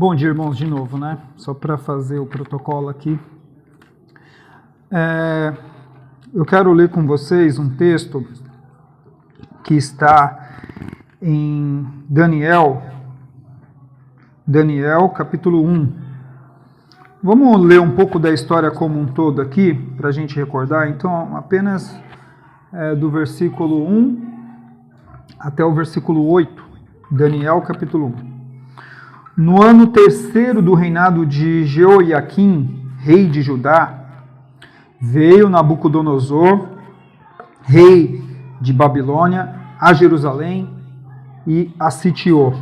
Bom dia, irmãos, de novo, né? Só para fazer o protocolo aqui. Eu quero ler com vocês um texto que está em Daniel, capítulo 1. Vamos ler um pouco da história como um todo aqui, para a gente recordar. Então, apenas do versículo 1 até o versículo 8. Daniel, capítulo 1. No ano terceiro do reinado de Jeoiaquim, rei de Judá, veio Nabucodonosor, rei de Babilônia, a Jerusalém e a sitiou.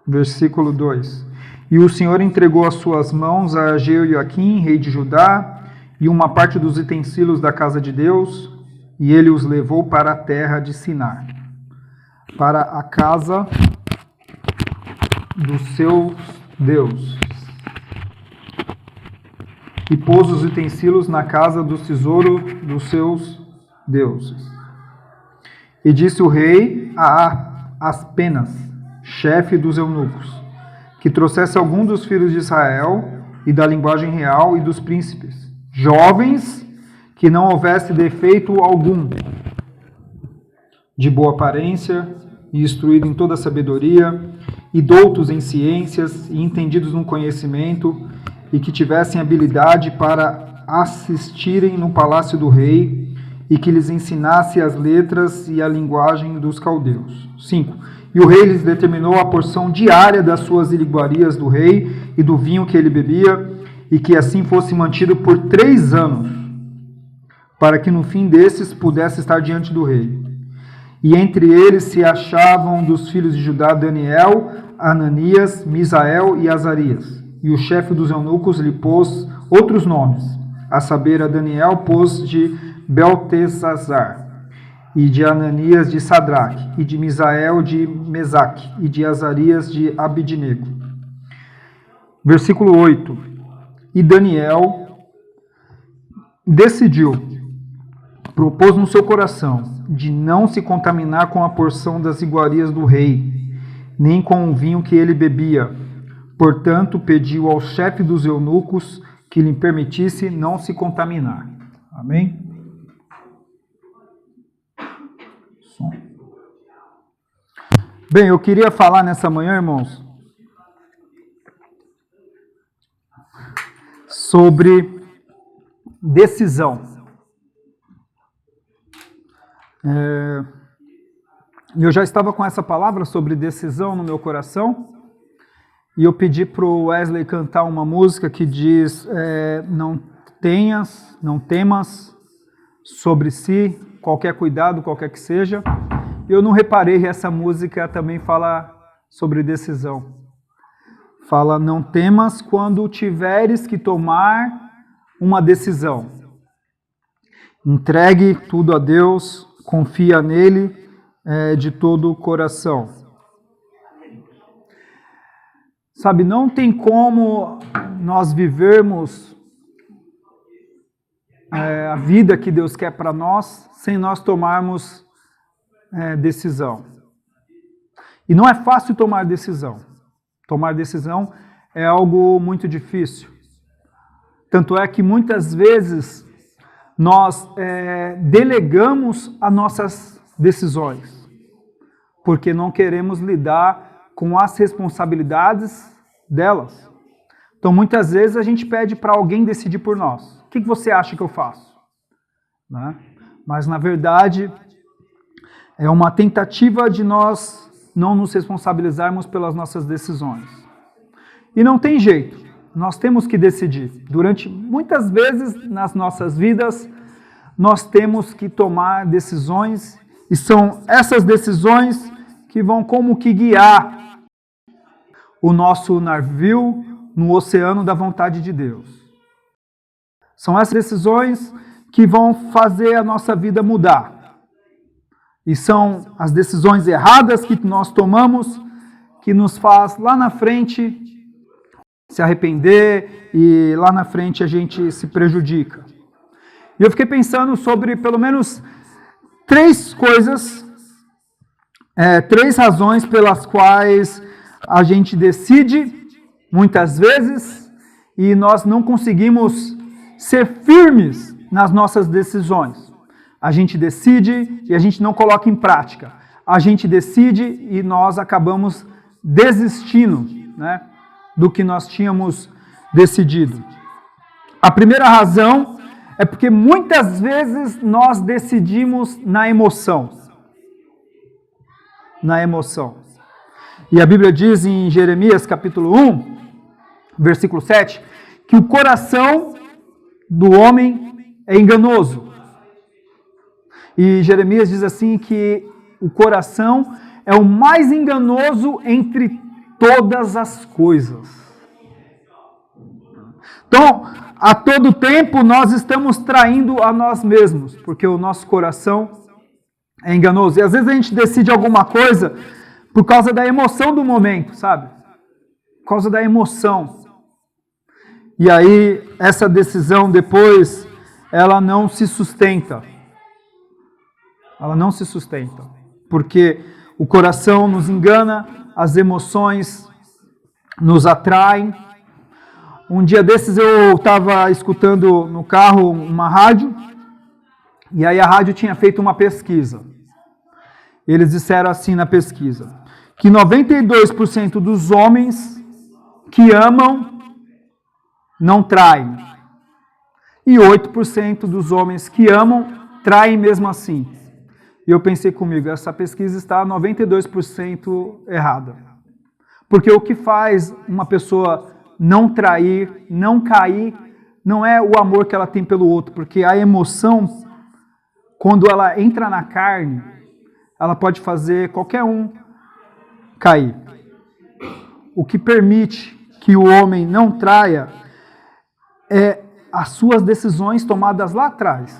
Versículo 2. E o Senhor entregou as suas mãos a Jeoiaquim, rei de Judá, e uma parte dos utensílios da casa de Deus, e ele os levou para a terra de Sinar, para a casa dos seus deuses, e pôs os utensílios na casa do tesouro dos seus deuses. E disse o rei a Aspenas, chefe dos eunucos, que trouxesse algum dos filhos de Israel e da linguagem real e dos príncipes, jovens que não houvesse defeito algum, de boa aparência e instruído em toda sabedoria, e doutos em ciências e entendidos no conhecimento, e que tivessem habilidade para assistirem no palácio do rei, e que lhes ensinasse as letras e a linguagem dos caldeus. 5. E o rei lhes determinou a porção diária das suas iguarias do rei e do vinho que ele bebia, e que assim fosse mantido por 3 anos, para que no fim desses pudesse estar diante do rei. E entre eles se achavam dos filhos de Judá Daniel, Ananias, Misael e Azarias. E o chefe dos eunucos lhe pôs outros nomes, a saber, a Daniel pôs de Beltesazar, e de Ananias de Sadraque, e de Misael de Mesaque, e de Azarias de Abidnego. Versículo 8. E Daniel propôs no seu coração de não se contaminar com a porção das iguarias do rei, nem com o vinho que ele bebia. Portanto, pediu ao chefe dos eunucos que lhe permitisse não se contaminar. Amém? Bem, eu queria falar nessa manhã, irmãos, sobre decisão. Eu já estava com essa palavra sobre decisão no meu coração, e eu pedi para o Wesley cantar uma música que diz, não temas sobre si, qualquer cuidado, qualquer que seja. Eu não reparei que essa música também fala sobre decisão. Fala, não temas quando tiveres que tomar uma decisão. Entregue tudo a Deus, confia nele de todo o coração. Sabe, não tem como nós vivermos a vida que Deus quer para nós sem nós tomarmos decisão. E não é fácil tomar decisão. Tomar decisão é algo muito difícil. Tanto é que muitas vezes nós delegamos as nossas decisões, porque não queremos lidar com as responsabilidades delas. Então, muitas vezes a gente pede para alguém decidir por nós. O que você acha que eu faço? Né? Mas, na verdade, é uma tentativa de nós não nos responsabilizarmos pelas nossas decisões. E não tem jeito. Nós temos que decidir. Muitas vezes nas nossas vidas, nós temos que tomar decisões, e são essas decisões que vão como que guiar o nosso navio no oceano da vontade de Deus. São essas decisões que vão fazer a nossa vida mudar. E são as decisões erradas que nós tomamos que nos faz lá na frente se arrepender e lá na frente a gente se prejudica. E eu fiquei pensando sobre pelo menos 3 coisas Três razões pelas quais a gente decide, muitas vezes, e nós não conseguimos ser firmes nas nossas decisões. A gente decide e a gente não coloca em prática. A gente decide e nós acabamos desistindo, né, do que nós tínhamos decidido. A primeira razão é porque muitas vezes nós decidimos na emoção. Na emoção. E a Bíblia diz em Jeremias capítulo 1, versículo 7, que o coração do homem é enganoso. E Jeremias diz assim que o coração é o mais enganoso entre todas as coisas. Então, a todo tempo nós estamos traindo a nós mesmos, porque o nosso coração é enganoso. E às vezes a gente decide alguma coisa por causa da emoção do momento, sabe? Por causa da emoção. E aí, essa decisão depois, ela não se sustenta. Ela não se sustenta. Porque o coração nos engana, as emoções nos atraem. Um dia desses eu estava escutando no carro uma rádio, e aí a rádio tinha feito uma pesquisa. Eles disseram assim na pesquisa, que 92% dos homens que amam não traem. E 8% dos homens que amam traem mesmo assim. E eu pensei comigo, essa pesquisa está 92% errada. Porque o que faz uma pessoa não trair, não cair, não é o amor que ela tem pelo outro, porque a emoção, quando ela entra na carne, ela pode fazer qualquer um cair. O que permite que o homem não traia é as suas decisões tomadas lá atrás.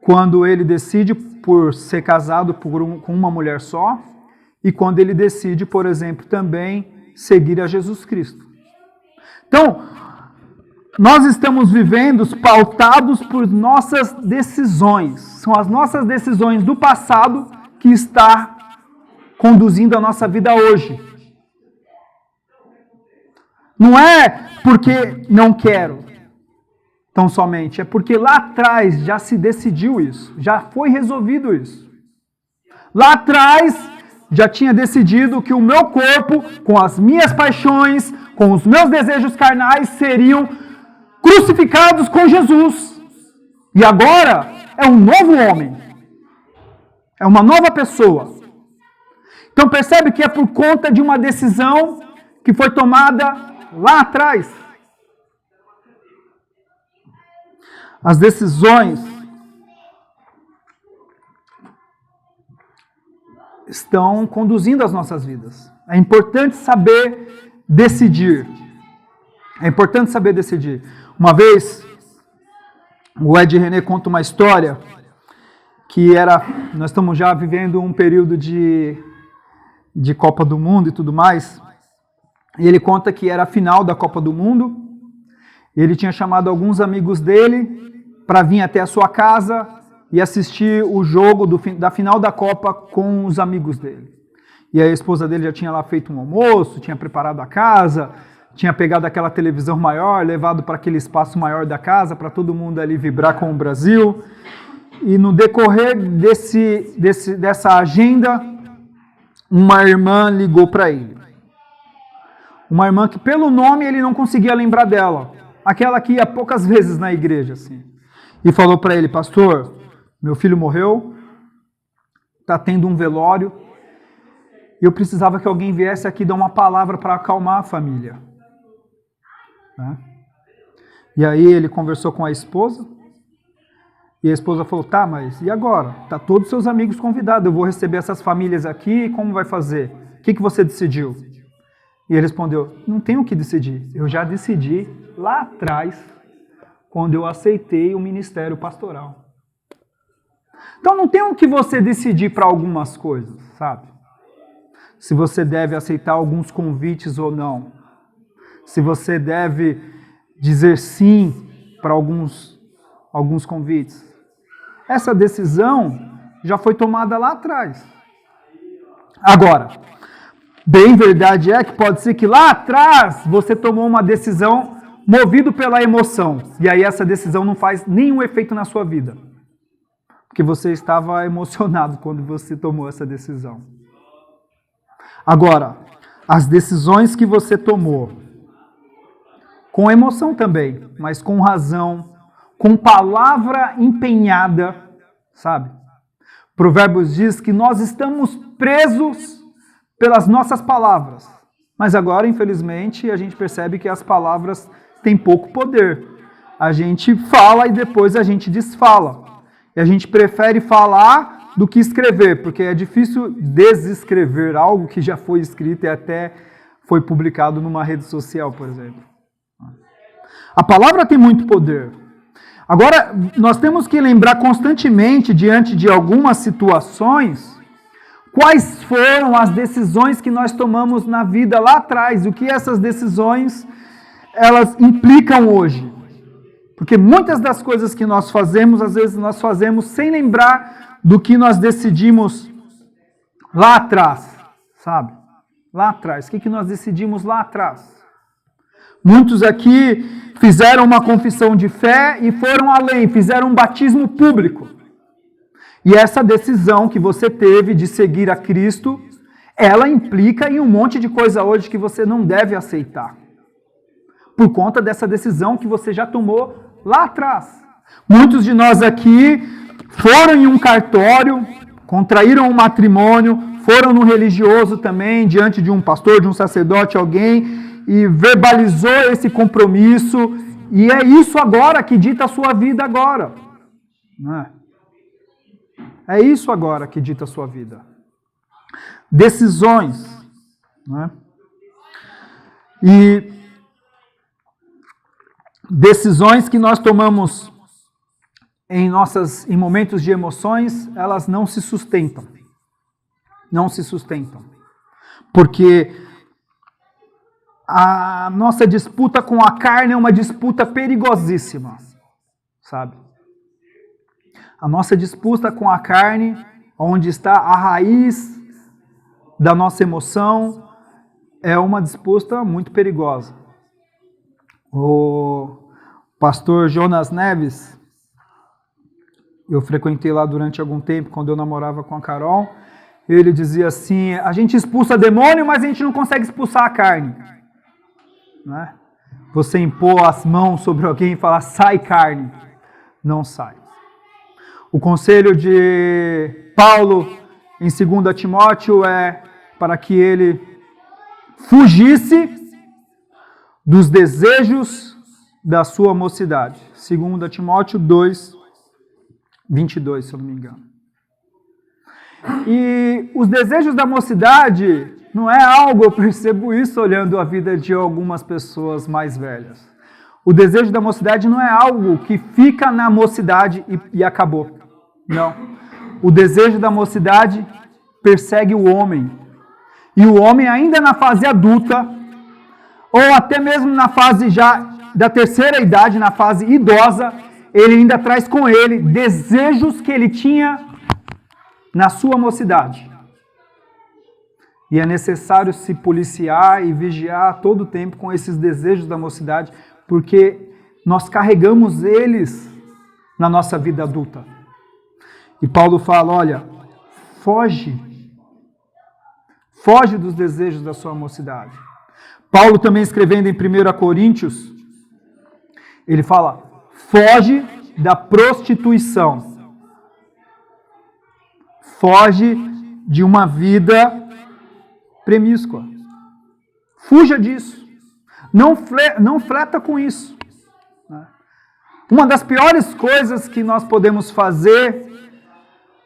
Quando ele decide por ser casado com uma mulher só, e quando ele decide, por exemplo, também seguir a Jesus Cristo. Então, nós estamos vivendo pautados por nossas decisões. São as nossas decisões do passado que está conduzindo a nossa vida hoje. Não é porque não quero, tão somente. É porque lá atrás já se decidiu isso. Já foi resolvido isso. Lá atrás já tinha decidido que o meu corpo, com as minhas paixões, com os meus desejos carnais, seriam crucificados com Jesus. E agora é um novo homem. É uma nova pessoa. Então percebe que é por conta de uma decisão que foi tomada lá atrás. As decisões estão conduzindo as nossas vidas. É importante saber decidir. É importante saber decidir. Uma vez, o Ed René conta uma história que nós estamos já vivendo um período de Copa do Mundo e tudo mais, e ele conta que era a final da Copa do Mundo, e ele tinha chamado alguns amigos dele para vir até a sua casa e assistir o jogo da final da Copa com os amigos dele. E a esposa dele já tinha lá feito um almoço, tinha preparado a casa, tinha pegado aquela televisão maior, levado para aquele espaço maior da casa, para todo mundo ali vibrar com o Brasil. E no decorrer dessa agenda, uma irmã ligou para ele. Uma irmã que pelo nome ele não conseguia lembrar dela. Aquela que ia poucas vezes na igreja, assim. E falou para ele, pastor, meu filho morreu, está tendo um velório, e eu precisava que alguém viesse aqui dar uma palavra para acalmar a família. Né? E aí ele conversou com a esposa, e a esposa falou, tá, mas e agora? Tá todos os seus amigos convidados, eu vou receber essas famílias aqui, como vai fazer? O que você decidiu? E ele respondeu, não tenho o que decidir, eu já decidi lá atrás, quando eu aceitei o ministério pastoral. Então não tem o que você decidir para algumas coisas, sabe? Se você deve aceitar alguns convites ou não. Se você deve dizer sim para alguns convites. Essa decisão já foi tomada lá atrás. Agora, bem verdade é que pode ser que lá atrás você tomou uma decisão movido pela emoção. E aí essa decisão não faz nenhum efeito na sua vida. Porque você estava emocionado quando você tomou essa decisão. Agora, as decisões que você tomou, com emoção também, mas com razão, com palavra empenhada, sabe? Provérbios diz que nós estamos presos pelas nossas palavras. Mas agora, infelizmente, a gente percebe que as palavras têm pouco poder. A gente fala e depois a gente desfala. E a gente prefere falar do que escrever, porque é difícil desescrever algo que já foi escrito e até foi publicado numa rede social, por exemplo. A palavra tem muito poder. Agora, nós temos que lembrar constantemente, diante de algumas situações, quais foram as decisões que nós tomamos na vida lá atrás, o que essas decisões elas implicam hoje. Porque muitas das coisas que nós fazemos, às vezes nós fazemos sem lembrar do que nós decidimos lá atrás, sabe? Lá atrás. O que nós decidimos lá atrás? Muitos aqui fizeram uma confissão de fé e foram além, fizeram um batismo público. E essa decisão que você teve de seguir a Cristo, ela implica em um monte de coisa hoje que você não deve aceitar. Por conta dessa decisão que você já tomou lá atrás. Muitos de nós aqui foram em um cartório, contraíram um matrimônio, foram no religioso também, diante de um pastor, de um sacerdote, alguém, e verbalizou esse compromisso, e é isso agora que dita a sua vida agora. Não é? É isso agora que dita a sua vida. Decisões. Não é? E decisões que nós tomamos em momentos de emoções, elas não se sustentam. Não se sustentam. Porque a nossa disputa com a carne é uma disputa perigosíssima, sabe? A nossa disputa com a carne, onde está a raiz da nossa emoção, é uma disputa muito perigosa. O pastor Jonas Neves, eu frequentei lá durante algum tempo, quando eu namorava com a Carol, ele dizia assim, a gente expulsa demônio, mas a gente não consegue expulsar a carne. Né? Você impor as mãos sobre alguém e falar, sai carne. Não sai. O conselho de Paulo em 2 Timóteo é para que ele fugisse dos desejos da sua mocidade. 2 Timóteo 2, 22, se eu não me engano. E os desejos da mocidade não é algo, eu percebo isso olhando a vida de algumas pessoas mais velhas. O desejo da mocidade não é algo que fica na mocidade e acabou. Não. O desejo da mocidade persegue o homem. E o homem ainda na fase adulta, ou até mesmo na fase já da terceira idade, na fase idosa, ele ainda traz com ele desejos que ele tinha na sua mocidade. E é necessário se policiar e vigiar todo o tempo com esses desejos da mocidade, porque nós carregamos eles na nossa vida adulta. E Paulo fala, olha, foge dos desejos da sua mocidade. Paulo também escrevendo em 1 Coríntios, ele fala, foge da prostituição. Foge de uma vida promíscua. Fuja disso. Não fleta com isso. Uma das piores coisas que nós podemos fazer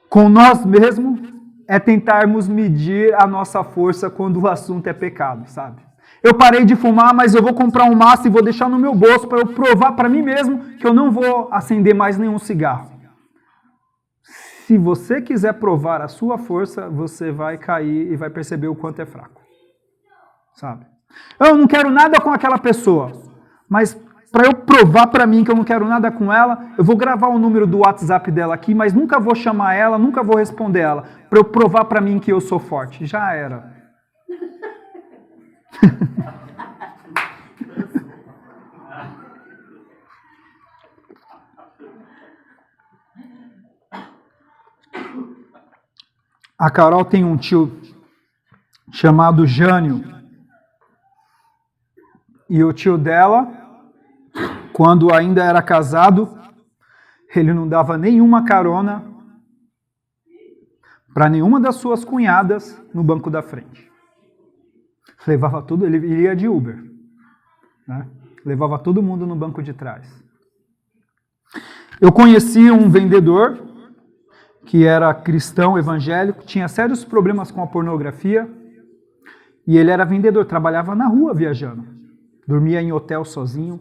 com nós mesmos é tentarmos medir a nossa força quando o assunto é pecado, sabe? Eu parei de fumar, mas eu vou comprar um maço e vou deixar no meu bolso para eu provar para mim mesmo que eu não vou acender mais nenhum cigarro. Se você quiser provar a sua força, você vai cair e vai perceber o quanto é fraco. Sabe? Eu não quero nada com aquela pessoa, mas para eu provar para mim que eu não quero nada com ela, eu vou gravar o número do WhatsApp dela aqui, mas nunca vou chamar ela, nunca vou responder ela, para eu provar para mim que eu sou forte. Já era. A Carol tem um tio chamado Jânio. E o tio dela, quando ainda era casado, ele não dava nenhuma carona para nenhuma das suas cunhadas no banco da frente. Levava tudo, ele iria de Uber, né? Levava todo mundo no banco de trás. Eu conheci um vendedor que era cristão evangélico, tinha sérios problemas com a pornografia, e ele era vendedor, trabalhava na rua viajando, dormia em hotel sozinho.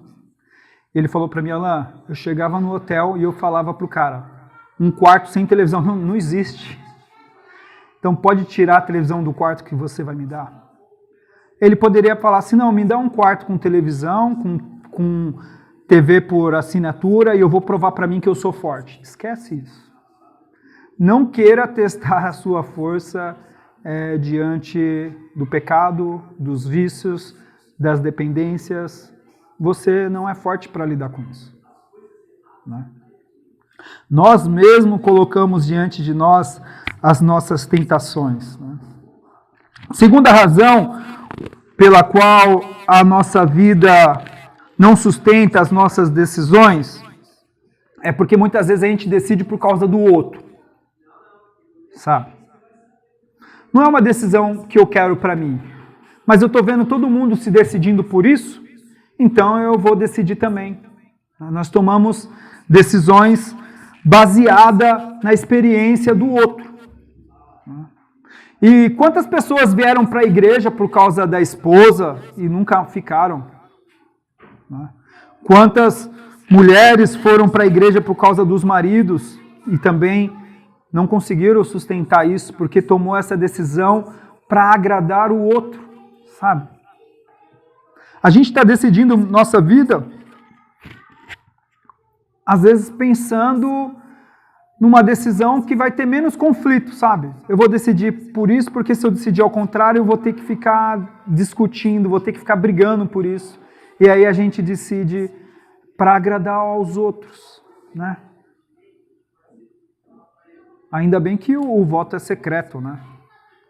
Ele falou para mim: Alain, eu chegava no hotel e eu falava para o cara, um quarto sem televisão não existe, então pode tirar a televisão do quarto que você vai me dar. Ele poderia falar assim: não, me dá um quarto com televisão, com TV por assinatura, e eu vou provar para mim que eu sou forte. Esquece isso. Não queira testar a sua força diante do pecado, dos vícios, das dependências. Você não é forte para lidar com isso, né? Nós mesmos colocamos diante de nós as nossas tentações, né? Segunda razão pela qual a nossa vida não sustenta as nossas decisões é porque muitas vezes a gente decide por causa do outro, sabe? Não é uma decisão que eu quero para mim, mas eu estou vendo todo mundo se decidindo por isso, então eu vou decidir também. Nós tomamos decisões baseadas na experiência do outro. E quantas pessoas vieram para a igreja por causa da esposa e nunca ficaram? Quantas mulheres foram para a igreja por causa dos maridos e também não conseguiram sustentar isso porque tomou essa decisão para agradar o outro, sabe? A gente está decidindo nossa vida, às vezes pensando numa decisão que vai ter menos conflito, sabe? Eu vou decidir por isso, porque se eu decidir ao contrário, eu vou ter que ficar discutindo, vou ter que ficar brigando por isso. E aí a gente decide para agradar aos outros, né? Ainda bem que o voto é secreto, né?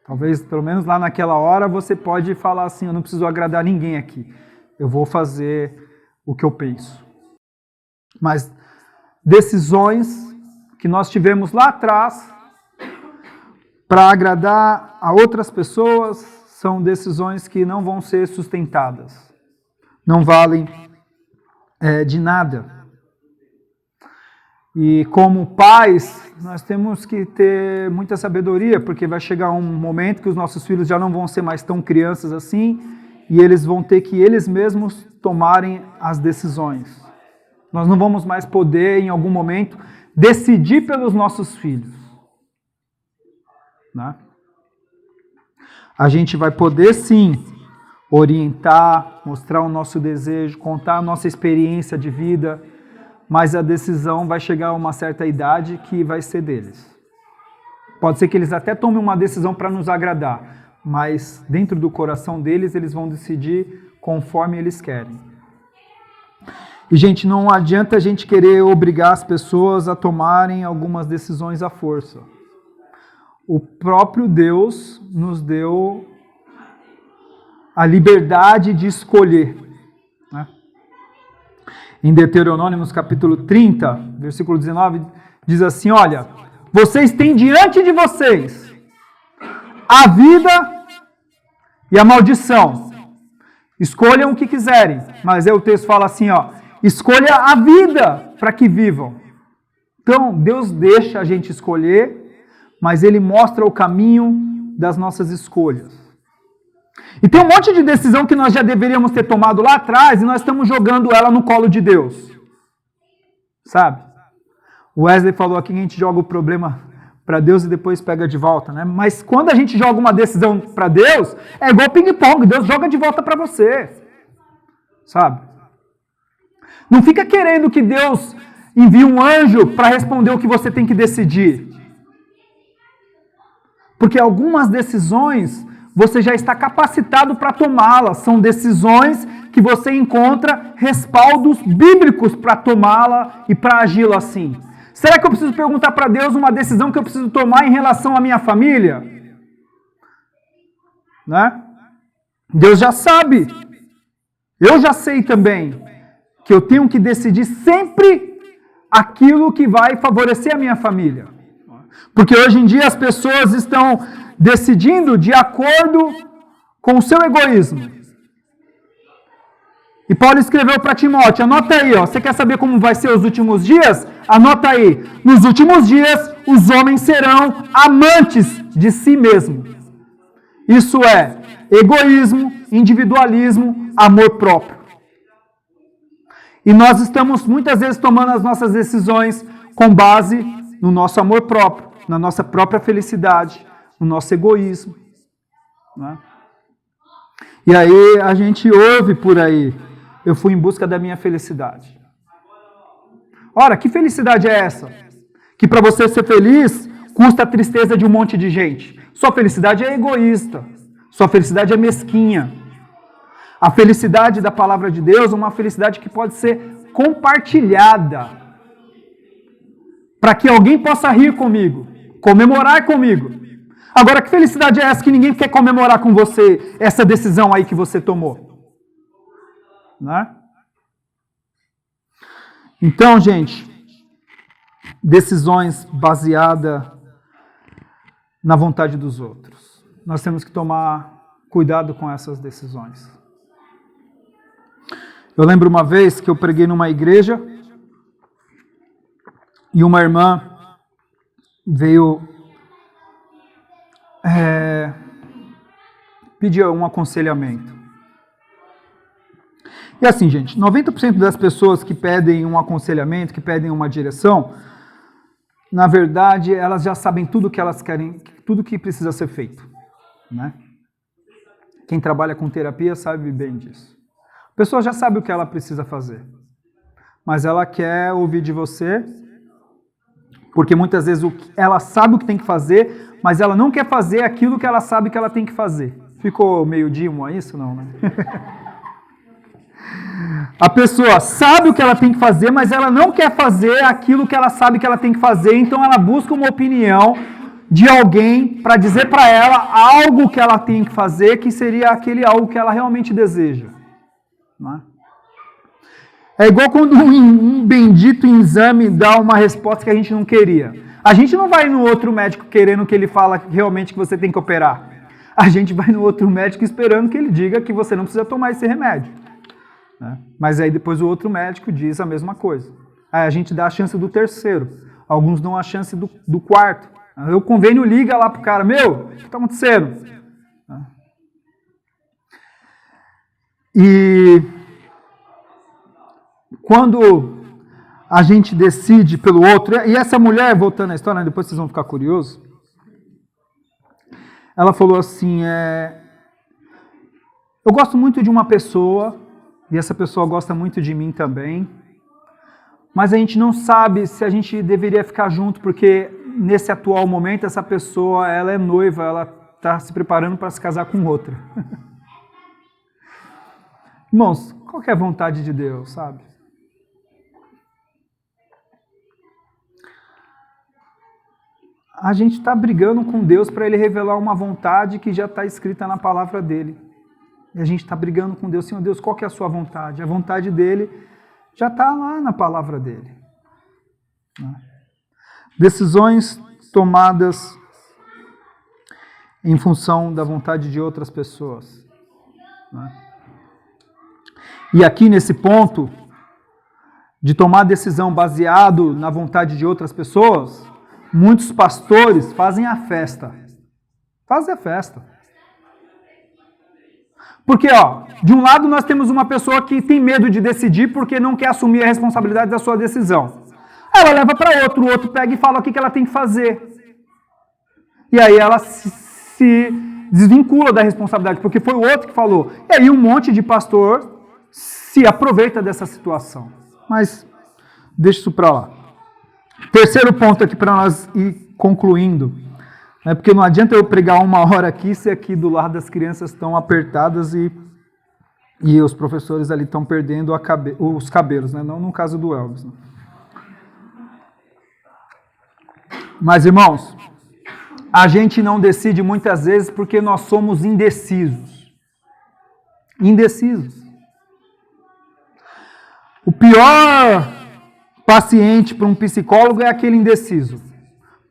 Talvez, pelo menos lá naquela hora, você pode falar assim: eu não preciso agradar ninguém aqui. Eu vou fazer o que eu penso. Mas decisões que nós tivemos lá atrás para agradar a outras pessoas são decisões que não vão ser sustentadas. Não valem de nada. E como pais, nós temos que ter muita sabedoria, porque vai chegar um momento que os nossos filhos já não vão ser mais tão crianças assim, e eles vão ter que eles mesmos tomarem as decisões. Nós não vamos mais poder, em algum momento, decidir pelos nossos filhos, né? A gente vai poder sim orientar, mostrar o nosso desejo, contar a nossa experiência de vida, mas a decisão vai chegar a uma certa idade que vai ser deles. Pode ser que eles até tomem uma decisão para nos agradar, mas dentro do coração deles, eles vão decidir conforme eles querem. E, gente, não adianta a gente querer obrigar as pessoas a tomarem algumas decisões à força. O próprio Deus nos deu a liberdade de escolher, né? Em Deuteronômio, capítulo 30, versículo 19, diz assim: olha, vocês têm diante de vocês a vida e a maldição. Escolham o que quiserem. Mas aí o texto fala assim, ó: escolha a vida para que vivam. Então, Deus deixa a gente escolher, mas Ele mostra o caminho das nossas escolhas. E tem um monte de decisão que nós já deveríamos ter tomado lá atrás e nós estamos jogando ela no colo de Deus. Sabe? O Wesley falou aqui que a gente joga o problema para Deus e depois pega de volta, né? Mas quando a gente joga uma decisão para Deus, é igual ping-pong, Deus joga de volta para você. Sabe? Não fica querendo que Deus envie um anjo para responder o que você tem que decidir. Porque algumas decisões você já está capacitado para tomá-las. São decisões que você encontra respaldos bíblicos para tomá-la e para agi-la assim. Será que eu preciso perguntar para Deus uma decisão que eu preciso tomar em relação à minha família? Né? Deus já sabe. Eu já sei também que eu tenho que decidir sempre aquilo que vai favorecer a minha família. Porque hoje em dia as pessoas estão decidindo de acordo com o seu egoísmo. E Paulo escreveu para Timóteo, anota aí, ó, você quer saber como vai ser os últimos dias? Anota aí, nos últimos dias os homens serão amantes de si mesmos. Isso é egoísmo, individualismo, amor próprio. E nós estamos muitas vezes tomando as nossas decisões com base no nosso amor próprio, na nossa própria felicidade, no nosso egoísmo. Né? E aí a gente ouve por aí, eu fui em busca da minha felicidade. Ora, que felicidade é essa? Que para você ser feliz, custa a tristeza de um monte de gente. Sua felicidade é egoísta. Sua felicidade é mesquinha. A felicidade da palavra de Deus é uma felicidade que pode ser compartilhada. Para que alguém possa rir comigo, comemorar comigo. Agora, que felicidade é essa que ninguém quer comemorar com você, essa decisão aí que você tomou? Né? Então, gente, decisões baseadas na vontade dos outros. Nós temos que tomar cuidado com essas decisões. Eu lembro uma vez que eu preguei numa igreja e uma irmã veio pedir um aconselhamento. E assim, gente, 90% das pessoas que pedem um aconselhamento, que pedem uma direção, na verdade, elas já sabem tudo que elas querem, tudo que precisa ser feito. Né? Quem trabalha com terapia sabe bem disso. A pessoa já sabe o que ela precisa fazer, mas ela quer ouvir de você, porque muitas vezes ela sabe o que tem que fazer, mas ela não quer fazer aquilo que ela sabe que ela tem que fazer. Ficou meio dimo a isso? Não, né? A pessoa sabe o que ela tem que fazer, mas ela não quer fazer aquilo que ela sabe que ela tem que fazer, então ela busca uma opinião de alguém para dizer para ela algo que ela tem que fazer, que seria aquele algo que ela realmente deseja. Não é igual quando um bendito exame dá uma resposta que a gente não queria. A gente não vai no outro médico querendo que ele fala realmente que você tem que operar. A gente vai no outro médico esperando que ele diga que você não precisa tomar esse remédio. Né? Mas aí depois o outro médico diz a mesma coisa. Aí a gente dá a chance do terceiro. Alguns dão a chance do quarto. Aí o convênio liga lá pro cara, meu, o que está acontecendo? E quando a gente decide pelo outro, e essa mulher, voltando à história, depois vocês vão ficar curiosos, ela falou assim, eu gosto muito de uma pessoa, e essa pessoa gosta muito de mim também, mas a gente não sabe se a gente deveria ficar junto, porque nesse atual momento essa pessoa, ela é noiva, ela está se preparando para se casar com outra. Irmãos, qual que é a vontade de Deus, sabe? A gente está brigando com Deus para Ele revelar uma vontade que já está escrita na palavra dEle. E a gente está brigando com Deus, Senhor Deus, qual que é a sua vontade? A vontade dEle já está lá na palavra dEle. Decisões tomadas em função da vontade de outras pessoas. E aqui nesse ponto, de tomar decisão baseado na vontade de outras pessoas, muitos pastores fazem a festa. Fazem a festa. Porque, de um lado nós temos uma pessoa que tem medo de decidir porque não quer assumir a responsabilidade da sua decisão. Ela leva para outro, o outro pega e fala o que ela tem que fazer. E aí ela se desvincula da responsabilidade, porque foi o outro que falou. E aí um monte de pastor se aproveita dessa situação. Mas deixa isso para lá. Terceiro ponto aqui para nós ir concluindo. Porque não adianta eu pregar 1 hora aqui se aqui do lado das crianças estão apertadas e os professores ali estão perdendo os cabelos, né? Não no caso do Elvis. Né? Mas, irmãos, a gente não decide muitas vezes porque nós somos indecisos. Indecisos. O pior paciente para um psicólogo é aquele indeciso.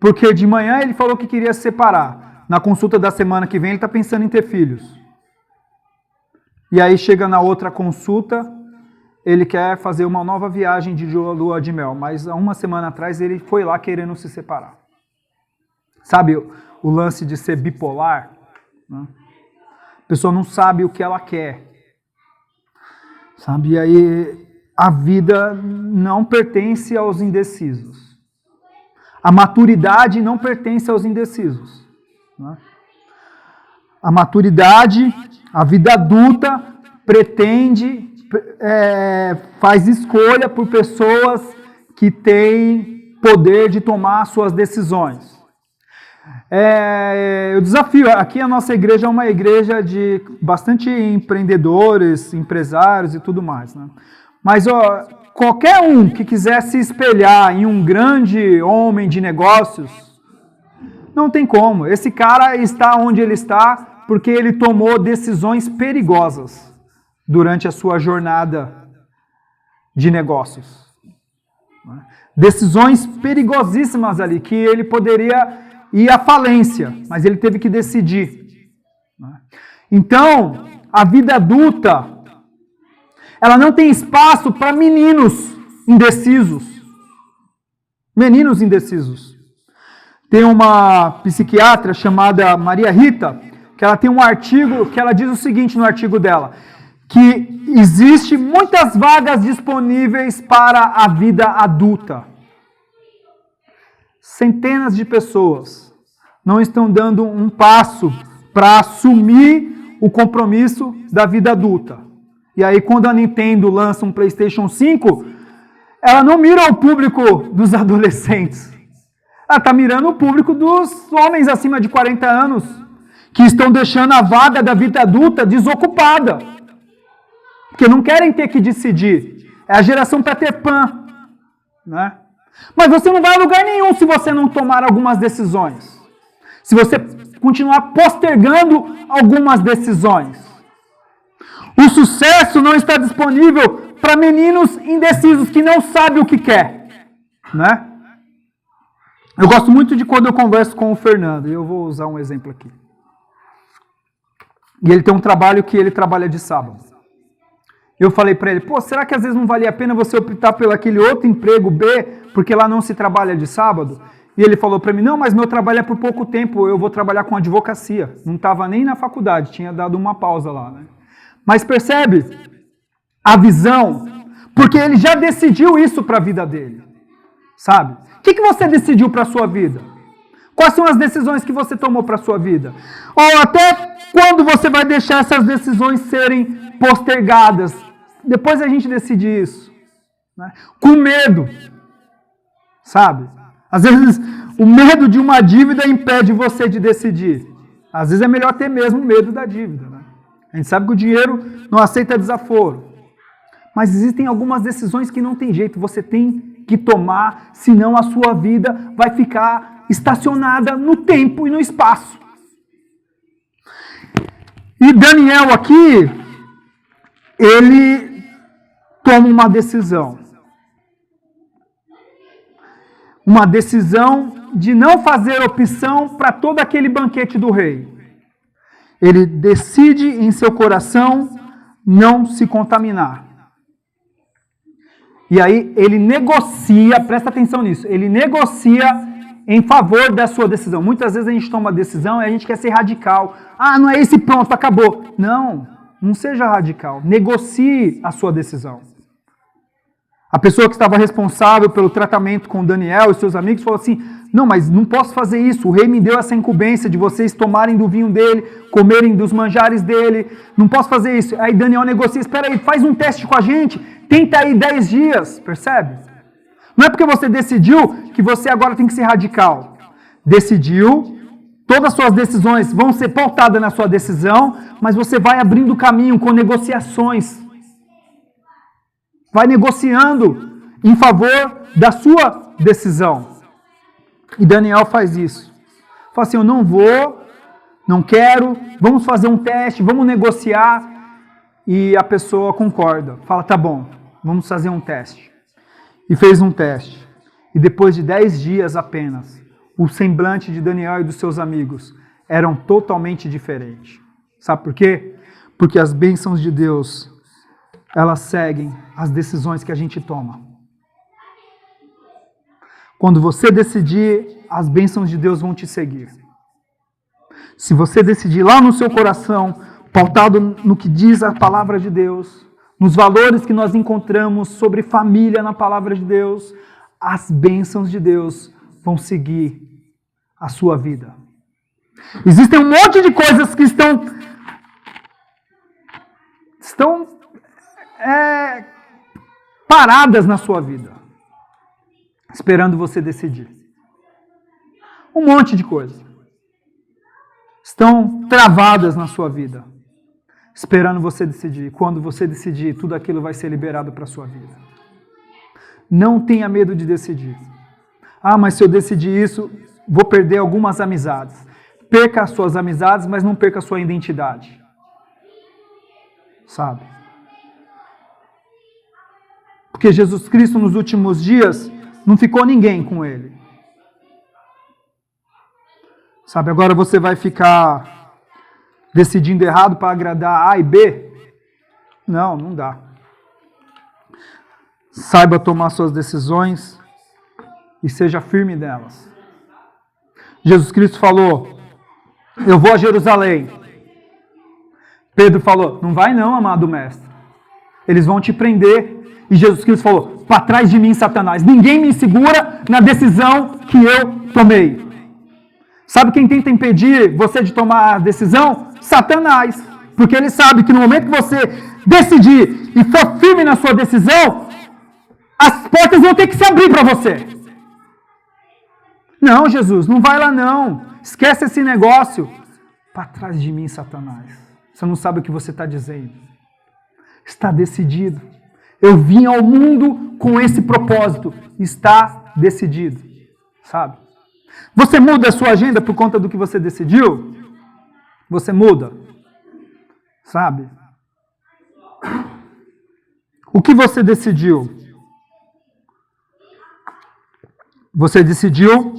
Porque de manhã ele falou que queria se separar. Na consulta da semana que vem ele está pensando em ter filhos. E aí chega na outra consulta, ele quer fazer uma nova viagem de lua de mel. Mas há 1 semana atrás ele foi lá querendo se separar. Sabe o lance de ser bipolar? Né? A pessoa não sabe o que ela quer. Sabe? E aí a vida não pertence aos indecisos. A maturidade não pertence aos indecisos. Né? A maturidade, a vida adulta, pretende, faz escolha por pessoas que têm poder de tomar suas decisões. Eu desafio, aqui a nossa igreja é uma igreja de bastante empreendedores, empresários e tudo mais. Né? Mas qualquer um que quiser se espelhar em um grande homem de negócios, não tem como. Esse cara está onde ele está porque ele tomou decisões perigosas durante a sua jornada de negócios. Decisões perigosíssimas ali, que ele poderia ir à falência, mas ele teve que decidir. Então, a vida adulta, ela não tem espaço para meninos indecisos. Meninos indecisos. Tem uma psiquiatra chamada Maria Rita, que ela tem um artigo, que ela diz o seguinte no artigo dela, que existe muitas vagas disponíveis para a vida adulta. Centenas de pessoas não estão dando um passo para assumir o compromisso da vida adulta. E aí, quando a Nintendo lança um PlayStation 5, ela não mira o público dos adolescentes. Ela está mirando o público dos homens acima de 40 anos, que estão deixando a vaga da vida adulta desocupada. Porque não querem ter que decidir. É a geração Peter Pan. Né? Mas você não vai a lugar nenhum se você não tomar algumas decisões. Se você continuar postergando algumas decisões. O sucesso não está disponível para meninos indecisos que não sabem o que quer. Né? Eu gosto muito de quando eu converso com o Fernando, e eu vou usar um exemplo aqui. E ele tem um trabalho que ele trabalha de sábado. Eu falei para ele, será que às vezes não valia a pena você optar pelo aquele outro emprego B, porque lá não se trabalha de sábado? E ele falou para mim, não, mas meu trabalho é por pouco tempo, eu vou trabalhar com advocacia. Não estava nem na faculdade, tinha dado uma pausa lá. Né? Mas percebe a visão, porque ele já decidiu isso para a vida dele. Sabe? O que você decidiu para a sua vida? Quais são as decisões que você tomou para a sua vida? Ou até quando você vai deixar essas decisões serem postergadas? Depois a gente decide isso. Né? Com medo. Sabe? Às vezes o medo de uma dívida impede você de decidir. Às vezes é melhor ter mesmo medo da dívida. Né? A gente sabe que o dinheiro não aceita desaforo. Mas existem algumas decisões que não tem jeito. Você tem que tomar, senão a sua vida vai ficar estacionada no tempo e no espaço. E Daniel aqui, ele toma uma decisão. Uma decisão de não fazer opção para todo aquele banquete do rei. Ele decide em seu coração não se contaminar. E aí ele negocia, presta atenção nisso, ele negocia em favor da sua decisão. Muitas vezes a gente toma decisão e a gente quer ser radical. Não é esse, pronto, acabou. Não seja radical. Negocie a sua decisão. A pessoa que estava responsável pelo tratamento com Daniel e seus amigos falou assim, não, mas não posso fazer isso, o rei me deu essa incumbência de vocês tomarem do vinho dele, comerem dos manjares dele, não posso fazer isso. Aí Daniel negocia, espera aí, faz um teste com a gente, tenta aí 10 dias, percebe? Não é porque você decidiu que você agora tem que ser radical. Decidiu, todas as suas decisões vão ser pautadas na sua decisão, mas você vai abrindo caminho com negociações. Vai negociando em favor da sua decisão. E Daniel faz isso. Fala assim, eu não vou, não quero, vamos fazer um teste, vamos negociar. E a pessoa concorda. Fala, tá bom, vamos fazer um teste. E fez um teste. E depois de 10 dias apenas, o semblante de Daniel e dos seus amigos eram totalmente diferentes. Sabe por quê? Porque as bênçãos de Deus, elas seguem as decisões que a gente toma. Quando você decidir, as bênçãos de Deus vão te seguir. Se você decidir lá no seu coração, pautado no que diz a palavra de Deus, nos valores que nós encontramos sobre família na palavra de Deus, as bênçãos de Deus vão seguir a sua vida. Existem um monte de coisas que estão paradas na sua vida, esperando você decidir. Um monte de coisas estão travadas na sua vida, esperando você decidir. Quando você decidir, tudo aquilo vai ser liberado para a sua vida. Não tenha medo de decidir. Ah, mas se eu decidir isso, vou perder algumas amizades. Perca as suas amizades, mas não perca a sua identidade. Sabe? Porque Jesus Cristo nos últimos dias não ficou ninguém com ele. Sabe, agora você vai ficar decidindo errado para agradar A e B? Não, não dá. Saiba tomar suas decisões e seja firme nelas. Jesus Cristo falou, eu vou a Jerusalém. Pedro falou, não vai não, amado mestre. Eles vão te prender. E Jesus Cristo falou, para trás de mim, Satanás. Ninguém me segura na decisão que eu tomei. Sabe quem tenta impedir você de tomar a decisão? Satanás. Porque ele sabe que no momento que você decidir e for firme na sua decisão, as portas vão ter que se abrir para você. Não, Jesus, não vai lá não. Esquece esse negócio. Para trás de mim, Satanás. Você não sabe o que você está dizendo. Está decidido. Eu vim ao mundo com esse propósito. Está decidido. Sabe? Você muda a sua agenda por conta do que você decidiu? Você muda. Sabe? O que você decidiu? Você decidiu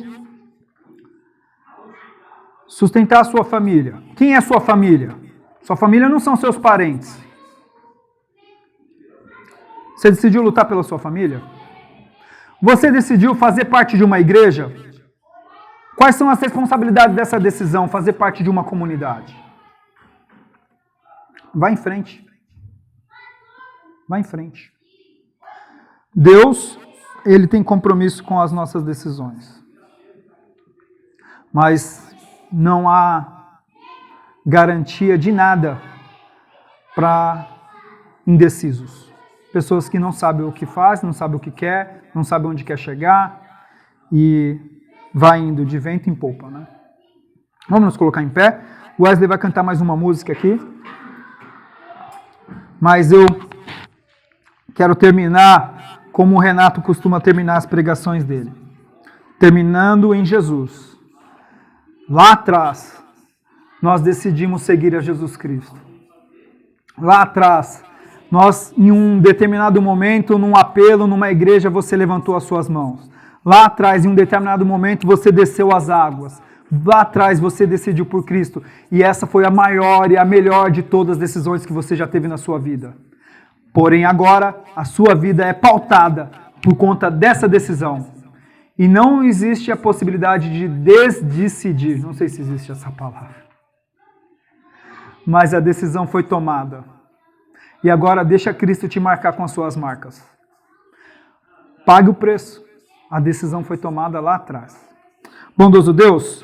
sustentar a sua família. Quem é a sua família? Sua família não são seus parentes. Você decidiu lutar pela sua família? Você decidiu fazer parte de uma igreja? Quais são as responsabilidades dessa decisão, fazer parte de uma comunidade? Vá em frente. Vá em frente. Deus, Ele tem compromisso com as nossas decisões. Mas não há garantia de nada para indecisos. Pessoas que não sabem o que faz, não sabem o que quer, não sabem onde quer chegar e vai indo de vento em popa, né? Vamos nos colocar em pé. O Wesley vai cantar mais uma música aqui. Mas eu quero terminar como o Renato costuma terminar as pregações dele. Terminando em Jesus. Lá atrás, nós decidimos seguir a Jesus Cristo. Lá atrás, nós, em um determinado momento, num apelo, numa igreja, você levantou as suas mãos. Lá atrás, em um determinado momento, você desceu as águas. Lá atrás, você decidiu por Cristo. E essa foi a maior e a melhor de todas as decisões que você já teve na sua vida. Porém, agora, a sua vida é pautada por conta dessa decisão. E não existe a possibilidade de desdecidir. Não sei se existe essa palavra. Mas a decisão foi tomada. E agora deixa Cristo te marcar com as suas marcas. Pague o preço. A decisão foi tomada lá atrás. Bondoso Deus,